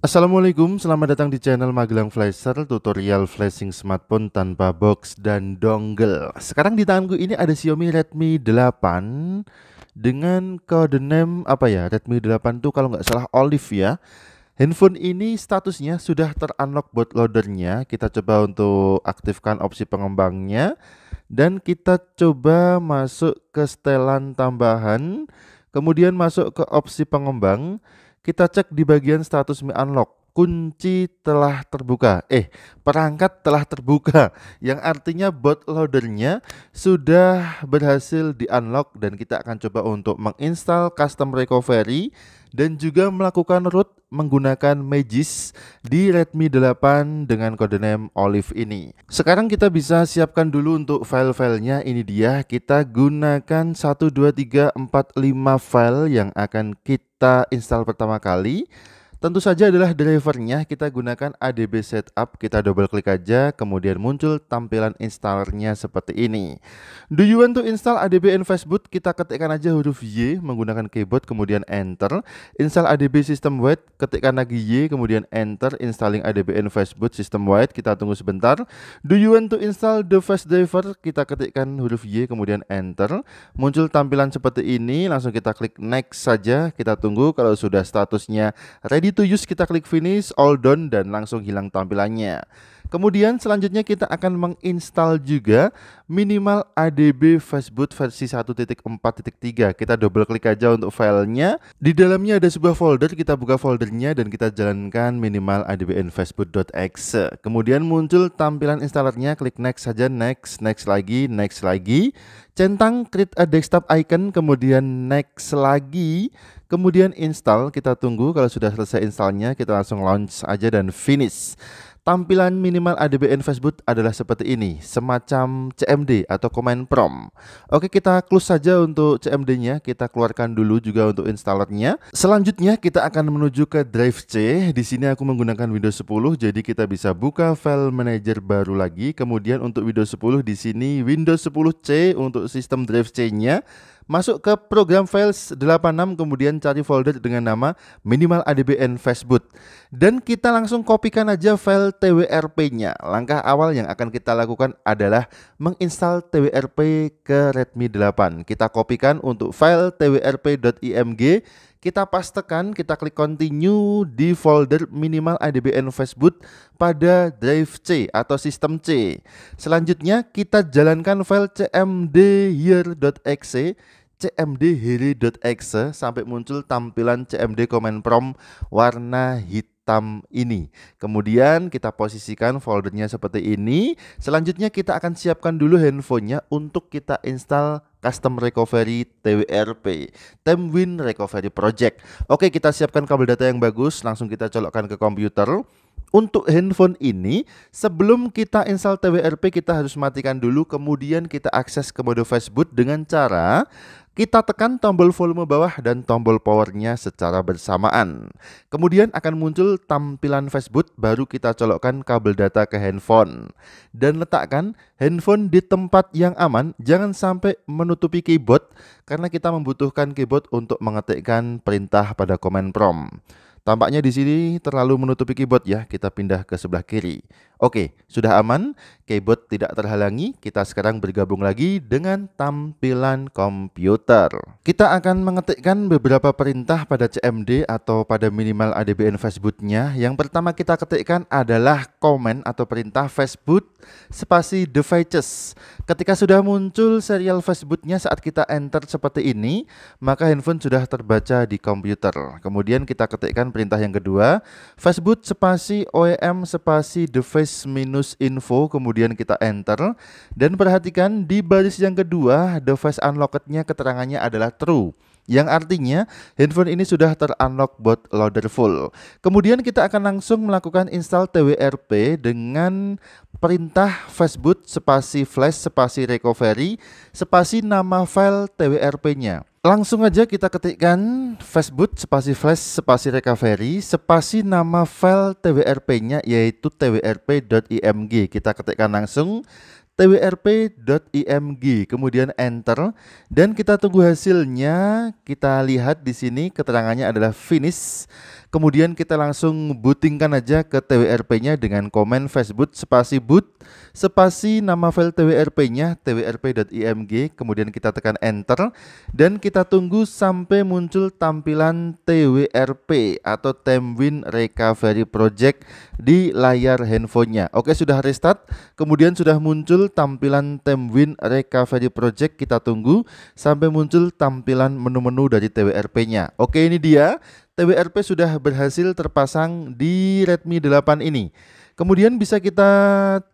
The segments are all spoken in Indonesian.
Assalamualaikum, selamat datang di channel Magelang Flasher, tutorial flashing smartphone tanpa box dan dongle. Sekarang di tanganku ini ada Xiaomi Redmi 8 dengan kode name apa ya? Redmi 8 tuh kalau nggak salah Olive ya. Handphone ini statusnya sudah ter-unlock bootloadernya. Kita coba untuk aktifkan opsi pengembangnya dan kita coba masuk ke setelan tambahan, kemudian masuk ke opsi pengembang. Kita cek di bagian status Mi Unlock. Kunci telah terbuka. Perangkat telah terbuka. Yang artinya bootloadernya sudah berhasil di-unlock dan kita akan coba untuk menginstal custom recovery dan juga melakukan root menggunakan Magis di Redmi 8 dengan kode name Olive ini. Sekarang kita bisa siapkan dulu untuk file-filenya. Ini dia, kita gunakan 1, 2, 3, 4, 5 file yang akan kita install pertama kali. Tentu saja adalah drivernya, kita gunakan ADB setup, kita double klik aja, kemudian muncul tampilan installernya seperti ini. Do you want to install ADB and Fastboot? Kita ketikkan aja huruf Y menggunakan keyboard, kemudian enter. Install ADB system wide, ketikkan lagi Y, kemudian enter. Installing ADB and Fastboot system wide, kita tunggu sebentar. Do you want to install the fast driver? Kita ketikkan huruf Y, kemudian enter. Muncul tampilan seperti ini, langsung kita klik next saja, kita tunggu. Kalau sudah statusnya ready to use, kita klik finish, all done, dan langsung hilang tampilannya. Kemudian selanjutnya kita akan menginstal juga minimal ADB Fastboot versi 1.4.3. Kita double klik aja untuk filenya. Di dalamnya ada sebuah folder, kita buka foldernya dan kita jalankan minimal adbn fastboot.exe. Kemudian muncul tampilan installernya, klik next saja, next lagi, next lagi. Centang create a desktop icon, kemudian next lagi, kemudian install. Kita tunggu, kalau sudah selesai installnya kita langsung launch aja dan finish. Tampilan minimal ADBN Fastboot adalah seperti ini, semacam CMD atau command prompt. Oke, kita close saja untuk CMD-nya, kita keluarkan dulu juga untuk installernya. Selanjutnya kita akan menuju ke drive C. Di sini aku menggunakan Windows 10, jadi kita bisa buka file manager baru lagi. Kemudian untuk Windows 10 di sini Windows 10 C untuk sistem drive C-nya. Masuk ke program files 86, kemudian cari folder dengan nama minimal ADBN Fastboot. Dan kita langsung kopikan aja file TWRP-nya. Langkah awal yang akan kita lakukan adalah menginstal TWRP ke Redmi 8. Kita kopikan untuk file twrp.img. Kita pastekan, kita klik continue di folder minimal ADBN Fastboot pada drive C atau sistem C. Selanjutnya kita jalankan file cmdhere.exe sampai muncul tampilan cmd command prompt warna hitam ini. Kemudian kita posisikan foldernya seperti ini. Selanjutnya kita akan siapkan dulu handphonenya untuk kita install custom recovery TWRP, Temwin Recovery Project. Oke, kita siapkan kabel data yang bagus, langsung kita colokkan ke komputer. Untuk handphone ini, sebelum kita install TWRP, kita harus matikan dulu, kemudian kita akses ke mode Fastboot dengan cara kita tekan tombol volume bawah dan tombol powernya secara bersamaan. Kemudian akan muncul tampilan Fastboot, baru kita colokkan kabel data ke handphone. Dan letakkan handphone di tempat yang aman, jangan sampai menutupi keyboard, karena kita membutuhkan keyboard untuk mengetikkan perintah pada command prompt. Tampaknya di sini terlalu menutupi keyboard ya, kita pindah ke sebelah kiri. Oke, sudah aman, keyboard tidak terhalangi. Kita sekarang bergabung lagi dengan tampilan komputer. Kita akan mengetikkan beberapa perintah pada CMD atau pada minimal ADBN Fastboot-nya. Yang pertama kita ketikkan adalah command atau perintah Fastboot spasi devices. Ketika sudah muncul serial Fastboot-nya saat kita enter seperti ini, maka handphone sudah terbaca di komputer. Kemudian kita ketikkan perintah yang kedua, Fastboot spasi OEM spasi device minus info, kemudian kita enter. Dan perhatikan di baris yang kedua, device unlocked-nya keterangannya adalah true, yang artinya handphone ini sudah ter-unlock bootloader full. Kemudian kita akan langsung melakukan install TWRP dengan perintah Fastboot spasi flash spasi recovery spasi nama file TWRP-nya. Langsung aja kita ketikkan Fastboot spasi flash spasi recovery spasi nama file TWRP-nya, yaitu twrp.img. Kita ketikkan langsung twrp.img, kemudian enter, dan kita tunggu hasilnya. Kita lihat di sini keterangannya adalah finish. Kemudian kita langsung bootingkan aja ke TWRP-nya dengan komen fastboot spasi boot spasi nama file TWRP-nya twrp.img, kemudian kita tekan enter dan kita tunggu sampai muncul tampilan TWRP atau Temwin Recovery Project di layar handphonenya. Oke, sudah restart, kemudian sudah muncul tampilan Temwin Recovery Project. Kita tunggu sampai muncul tampilan menu-menu dari TWRP-nya. Oke, ini dia TWRP sudah berhasil terpasang di Redmi 8 ini. Kemudian bisa kita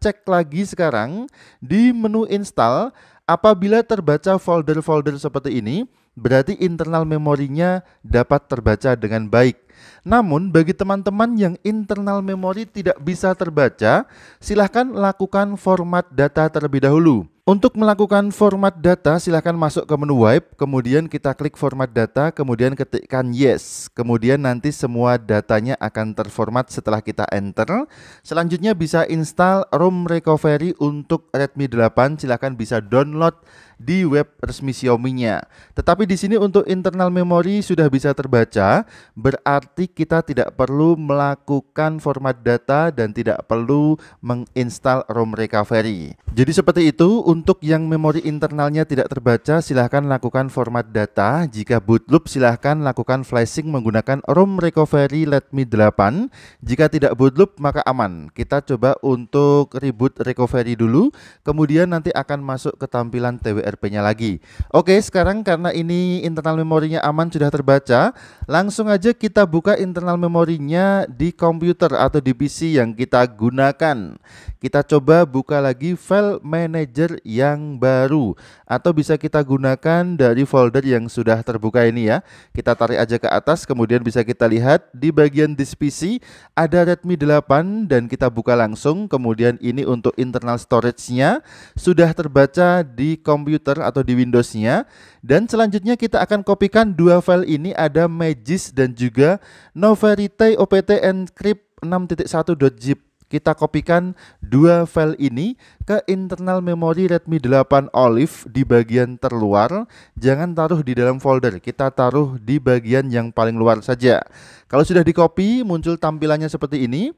cek lagi sekarang di menu install. Apabila terbaca folder-folder seperti ini, berarti internal memorinya dapat terbaca dengan baik. Namun bagi teman-teman yang internal memori tidak bisa terbaca, silahkan lakukan format data terlebih dahulu. Untuk melakukan format data, silahkan masuk ke menu wipe, kemudian kita klik format data, kemudian ketikkan yes. Kemudian nanti semua datanya akan terformat setelah kita enter. Selanjutnya bisa install ROM recovery untuk Redmi 8, silahkan bisa download di web resmi Xiaomi-nya. Tetapi di sini untuk internal memori sudah bisa terbaca, berarti kita tidak perlu melakukan format data dan tidak perlu menginstal ROM recovery. Jadi seperti itu. Untuk yang memori internalnya tidak terbaca, silahkan lakukan format data. Jika boot loop, silahkan lakukan flashing menggunakan ROM recovery Redmi 8. Jika tidak boot loop, maka aman. Kita coba untuk reboot recovery dulu, kemudian nanti akan masuk ke tampilan TWRP-nya lagi. Oke, sekarang karena ini internal memorinya aman, sudah terbaca, langsung aja kita buka internal memorinya di komputer atau di PC yang kita gunakan. Kita coba buka lagi file manager yang baru, atau bisa kita gunakan dari folder yang sudah terbuka ini ya. Kita tarik aja ke atas, kemudian bisa kita lihat di bagian disk PC ada Redmi 8 dan kita buka langsung. Kemudian ini untuk internal storage-nya sudah terbaca di komputer atau di Windows-nya. Dan selanjutnya kita akan kopikan dua file ini, ada Magis dan juga Noverity OPT Encrypt 6.1.zip. Kita kopikan dua file ini ke internal memori Redmi 8 Olive di bagian terluar. Jangan taruh di dalam folder, kita taruh di bagian yang paling luar saja. Kalau sudah di copy, muncul tampilannya seperti ini.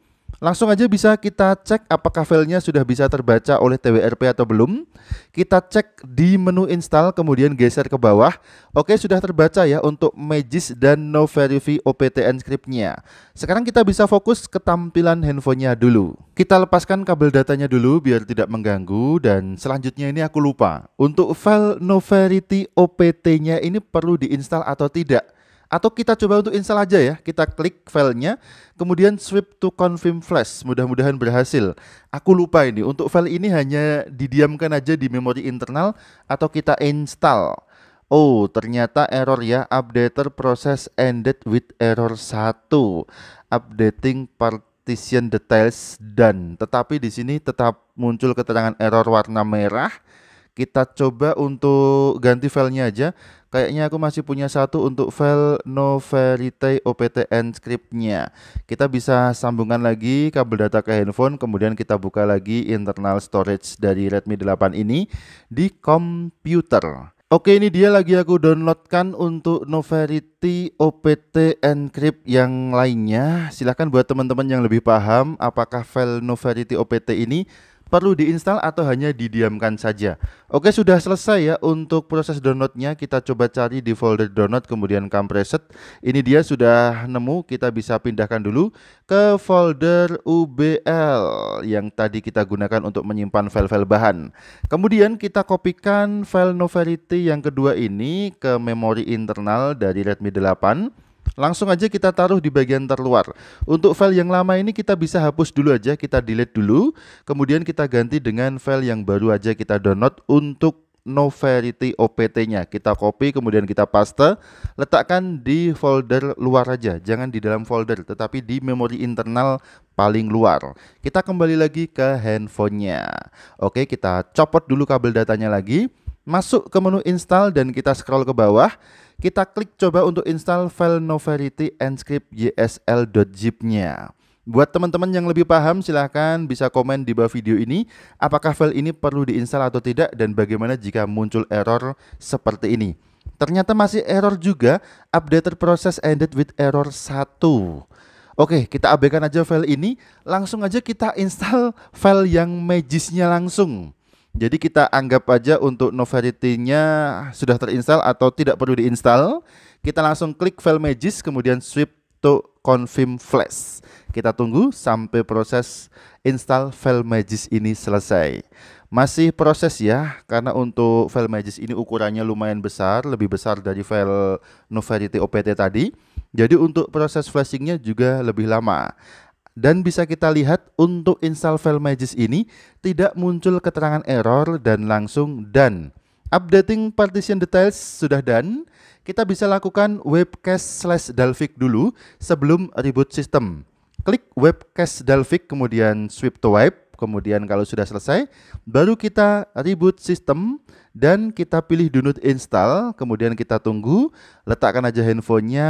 Langsung aja bisa kita cek apakah filenya sudah bisa terbaca oleh TWRP atau belum. Kita cek di menu install, kemudian geser ke bawah. Oke, sudah terbaca ya untuk Magis dan Noverity OPT Encrypt-nya. Sekarang kita bisa fokus ke tampilan handphonenya dulu. Kita lepaskan kabel datanya dulu biar tidak mengganggu. Dan selanjutnya ini aku lupa, untuk file Noverity OPT-nya ini perlu diinstal atau tidak. Atau kita coba untuk install aja ya. Kita klik filenya, kemudian swipe to confirm flash. Mudah-mudahan berhasil. Aku lupa ini, untuk file ini hanya didiamkan aja di memori internal atau kita install. Oh, ternyata error ya. Updater process ended with error 1. Updating partition details done. Tetapi di sini tetap muncul keterangan error warna merah. Kita coba untuk ganti filenya aja. Kayaknya aku masih punya satu untuk file Noverity OPT Encrypt-nya. Kita bisa sambungkan lagi kabel data ke handphone, kemudian kita buka lagi internal storage dari Redmi 8 ini di komputer. Oke, ini dia lagi aku downloadkan untuk Noverity OPT Encrypt yang lainnya. Silahkan buat teman-teman yang lebih paham apakah file Noverity OPT ini perlu diinstal atau hanya didiamkan saja. Oke, sudah selesai ya untuk proses downloadnya. Kita coba cari di folder download, kemudian compressed. Ini dia sudah nemu. Kita bisa pindahkan dulu ke folder UBL yang tadi kita gunakan untuk menyimpan file-file bahan. Kemudian kita kopikan file Noverity yang kedua ini ke memori internal dari Redmi 8. Langsung aja kita taruh di bagian terluar. Untuk file yang lama ini kita bisa hapus dulu aja, kita delete dulu. Kemudian kita ganti dengan file yang baru aja kita download untuk Noverity OPT-nya. Kita copy, kemudian kita paste. Letakkan di folder luar aja, jangan di dalam folder, tetapi di memori internal paling luar. Kita kembali lagi ke handphonenya. Oke, kita copot dulu kabel datanya lagi. Masuk ke menu install dan kita scroll ke bawah. Kita klik coba untuk install file Noverity Encrypt ysl.zip-nya. Buat teman-teman yang lebih paham, silahkan bisa komen di bawah video ini apakah file ini perlu diinstal atau tidak dan bagaimana jika muncul error seperti ini. Ternyata masih error juga, updated process ended with error 1. Oke, kita abaikan aja file ini, langsung aja kita install file yang Magis-nya langsung. Jadi kita anggap aja untuk Novarity-nya sudah terinstall atau tidak perlu diinstal. Kita langsung klik file Magis, kemudian swipe to confirm flash. Kita tunggu sampai proses install file Magis ini selesai. Masih proses ya, karena untuk file Magis ini ukurannya lumayan besar, lebih besar dari file Novarity OPT tadi. Jadi untuk proses flashingnya juga lebih lama. Dan bisa kita lihat untuk install file Magis ini tidak muncul keterangan error dan langsung done. Updating partition details sudah done. Kita bisa lakukan webcache/dalvik dulu sebelum reboot system. Klik webcache/dalvik kemudian swipe to wipe. Kemudian kalau sudah selesai, baru kita reboot sistem dan kita pilih do not install. Kemudian kita tunggu, letakkan aja handphonenya,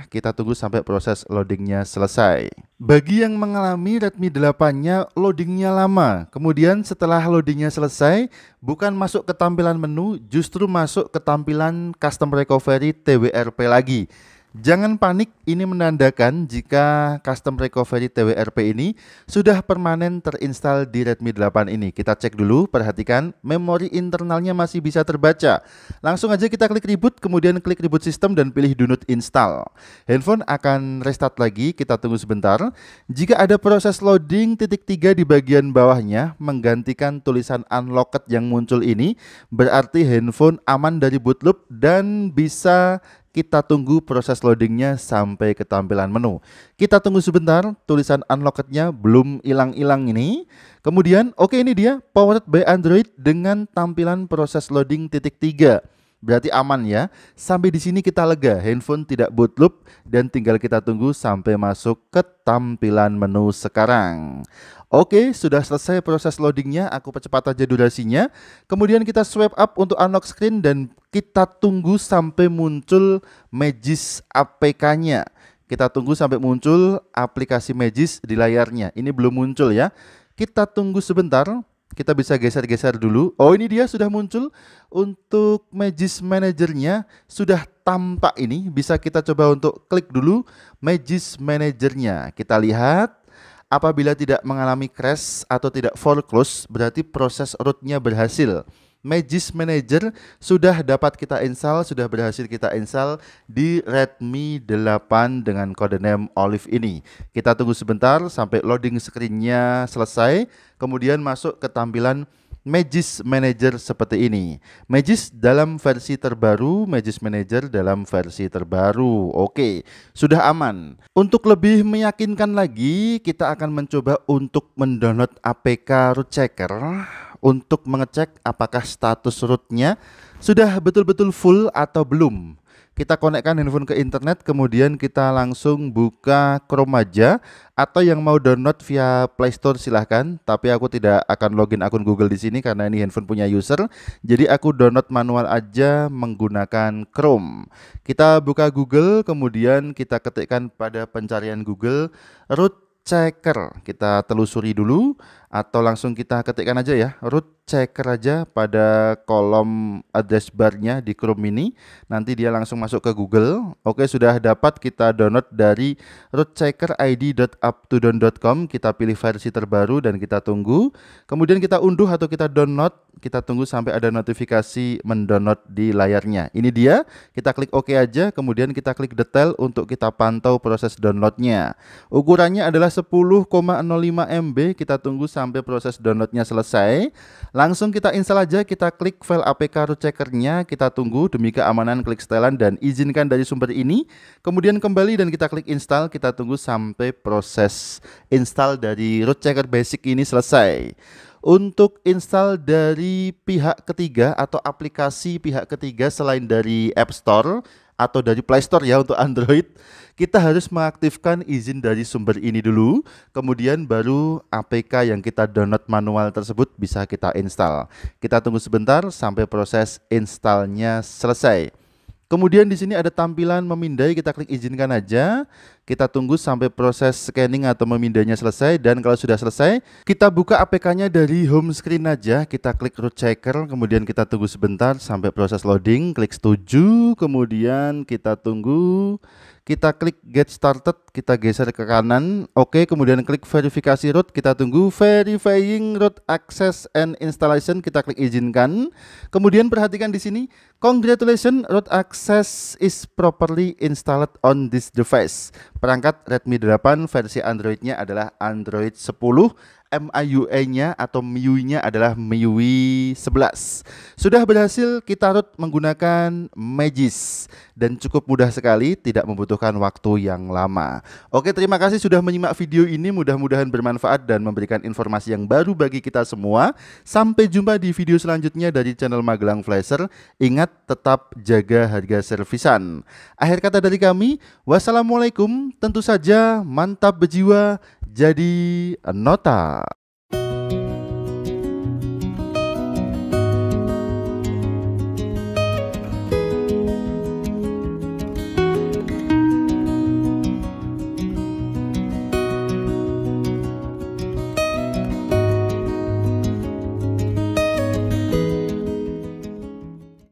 kita tunggu sampai proses loadingnya selesai. Bagi yang mengalami Redmi 8-nya loadingnya lama, kemudian setelah loadingnya selesai, bukan masuk ke tampilan menu, justru masuk ke tampilan custom recovery TWRP lagi. Jangan panik, ini menandakan jika custom recovery TWRP ini sudah permanen terinstall di Redmi 8 ini. Kita cek dulu, perhatikan memori internalnya masih bisa terbaca. Langsung aja kita klik reboot, kemudian klik reboot system dan pilih do not install. Handphone akan restart lagi, kita tunggu sebentar. Jika ada proses loading titik 3 di bagian bawahnya menggantikan tulisan unlocked yang muncul ini, berarti handphone aman dari boot loop dan bisa kita tunggu proses loadingnya sampai ke tampilan menu. Kita tunggu sebentar, tulisan unlocked-nya belum hilang-hilang ini. Kemudian, oke, ini dia powered by Android dengan tampilan proses loading titik 3. Berarti aman ya. Sampai di sini kita lega, handphone tidak boot loop dan tinggal kita tunggu sampai masuk ke tampilan menu sekarang. Oke, sudah selesai proses loadingnya, aku percepat aja durasinya. Kemudian kita swipe up untuk unlock screen dan kita tunggu sampai muncul Magis APK-nya. Kita tunggu sampai muncul aplikasi Magis di layarnya. Ini belum muncul ya. Kita tunggu sebentar. Kita bisa geser-geser dulu. Oh, ini dia sudah muncul. Untuk Magis Manager-nya sudah tampak ini. Bisa kita coba untuk klik dulu Magis Manager-nya. Kita lihat. Apabila tidak mengalami crash atau tidak foreclose, berarti proses rootnya berhasil. Magis Manager sudah dapat kita install, sudah berhasil kita install di Redmi 8 dengan kode name Olive ini. Kita tunggu sebentar sampai loading screen-nya selesai, kemudian masuk ke tampilan Magis Manager seperti ini. Magis dalam versi terbaru, Magis Manager dalam versi terbaru. Oke, sudah aman. Untuk lebih meyakinkan lagi, kita akan mencoba untuk mendownload APK Root Checker untuk mengecek apakah status rootnya sudah betul-betul full atau belum. Kita konekkan handphone ke internet, kemudian kita langsung buka Chrome aja, atau yang mau download via Play Store silahkan. Tapi aku tidak akan login akun Google di sini karena ini handphone punya user. Jadi aku download manual aja menggunakan Chrome. Kita buka Google, kemudian kita ketikkan pada pencarian Google root checker. Kita telusuri dulu atau langsung kita ketikkan aja ya, root checker aja pada kolom address barnya di Chrome ini. Nanti dia langsung masuk ke Google. Oke, sudah dapat kita download dari rootcheckerid.uptodown.com. Kita pilih versi terbaru dan kita tunggu. Kemudian kita unduh atau kita download. Kita tunggu sampai ada notifikasi mendownload di layarnya. Ini dia, kita klik OK aja, kemudian kita klik detail untuk kita pantau proses downloadnya. Ukurannya adalah 10,05 MB, kita tunggu sampai proses downloadnya selesai. Langsung kita install aja, kita klik file APK root checker-nya, kita tunggu demi keamanan, klik setelan dan izinkan dari sumber ini. Kemudian kembali dan kita klik install, kita tunggu sampai proses install dari root checker basic ini selesai. Untuk install dari pihak ketiga atau aplikasi pihak ketiga selain dari App Store atau dari Play Store ya untuk Android, kita harus mengaktifkan izin dari sumber ini dulu, kemudian baru APK yang kita download manual tersebut bisa kita install. Kita tunggu sebentar sampai proses installnya selesai. Kemudian di sini ada tampilan memindai, kita klik izinkan aja. Kita tunggu sampai proses scanning atau memindahnya selesai, dan kalau sudah selesai, kita buka APK-nya dari home screen aja. Kita klik root checker, kemudian kita tunggu sebentar sampai proses loading, klik setuju, kemudian kita tunggu. Kita klik get started, kita geser ke kanan, oke, kemudian klik verifikasi root, kita tunggu verifying root access and installation, kita klik izinkan. Kemudian perhatikan di sini, congratulations, root access is properly installed on this device. Perangkat Redmi 8 versi Android-nya adalah Android 10. MIUI-nya atau MIUI-nya adalah MIUI 11. Sudah berhasil kita root menggunakan Magis dan cukup mudah sekali, tidak membutuhkan waktu yang lama. Oke, terima kasih sudah menyimak video ini, mudah-mudahan bermanfaat dan memberikan informasi yang baru bagi kita semua. Sampai jumpa di video selanjutnya dari channel Magelang Flasher. Ingat, tetap jaga harga servisan. Akhir kata dari kami, wassalamualaikum. Tentu saja mantap berjiwa, jadi nota.